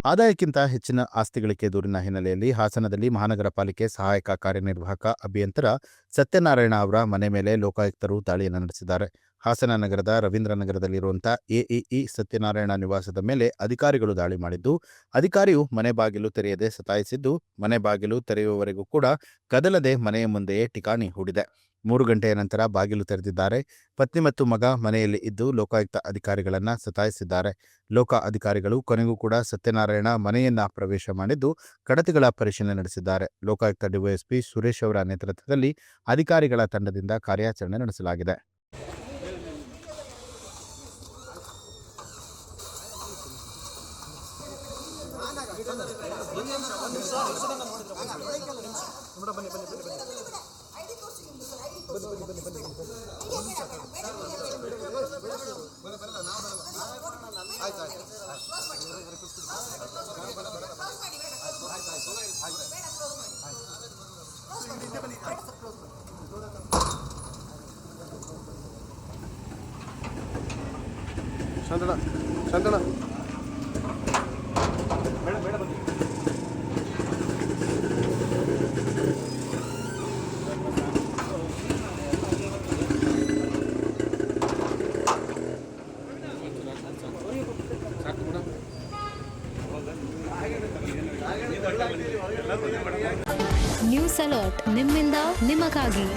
ಆದಾಯಕ್ಕಿಂತ ಹೆಚ್ಚಿನ ಆಸ್ತಿ ಗಳಿಕೆ ದೂರಿನ ಹಿನ್ನೆಲೆಯಲ್ಲಿ ಹಾಸನದಲ್ಲಿ ಮಹಾನಗರ ಪಾಲಿಕೆ ಸಹಾಯಕ ಕಾರ್ಯನಿರ್ವಾಹಕ ಅಭಿಯಂತರ ಸತ್ಯನಾರಾಯಣ ಅವರ ಮನೆ ಮೇಲೆ ಲೋಕಾಯುಕ್ತರು ದಾಳಿಯನ್ನು ನಡೆಸಿದ್ದಾರೆ. ಹಾಸನ ನಗರದ ರವೀಂದ್ರನಗರದಲ್ಲಿರುವಂತಹ ಎಇಇ ಸತ್ಯನಾರಾಯಣ ನಿವಾಸದ ಮೇಲೆ ಅಧಿಕಾರಿಗಳು ದಾಳಿ ಮಾಡಿದ್ದು, ಅಧಿಕಾರಿಯು ಮನೆ ಬಾಗಿಲು ತೆರೆಯದೆ ಸತಾಯಿಸಿದ್ದು, ಮನೆ ಬಾಗಿಲು ತೆರೆಯುವವರೆಗೂ ಕೂಡ ಕದಲದೆ ಮನೆಯ ಮುಂದೆಯೇ ಠಿಕಾಣಿ ಹೂಡಿದೆ. 3 ಗಂಟೆಯ ನಂತರ ಬಾಗಿಲು ತೆರೆದಿದ್ದಾರೆ. ಪತ್ನಿ ಮತ್ತು ಮಗ ಮನೆಯಲ್ಲಿ ಇದ್ದು ಲೋಕಾಯುಕ್ತ ಅಧಿಕಾರಿಗಳನ್ನ ಸತಾಯಿಸಿದ್ದಾರೆ. ಲೋಕ ಅಧಿಕಾರಿಗಳು ಕೊನೆಗೂ ಕೂಡ ಸತ್ಯನಾರಾಯಣ ಮನೆಯನ್ನ ಪ್ರವೇಶ ಮಾಡಿದ್ದು ಕಡತಗಳ ಪರಿಶೀಲನೆ ನಡೆಸಿದ್ದಾರೆ. ಲೋಕಾಯುಕ್ತ ಡಿವೈಎಸ್ಪಿ ಸುರೇಶ್ ಅವರ ನೇತೃತ್ವದಲ್ಲಿ ಅಧಿಕಾರಿಗಳ ತಂಡದಿಂದ ಕಾರ್ಯಾಚರಣೆ ನಡೆಸಲಾಗಿದೆ. ಶಾಂತಣ್ಣ ನ್ಯೂಸ್ ಅಲರ್ಟ್ ನಿಮ್ಮಿಂದ ನಿಮಗಾಗಿ.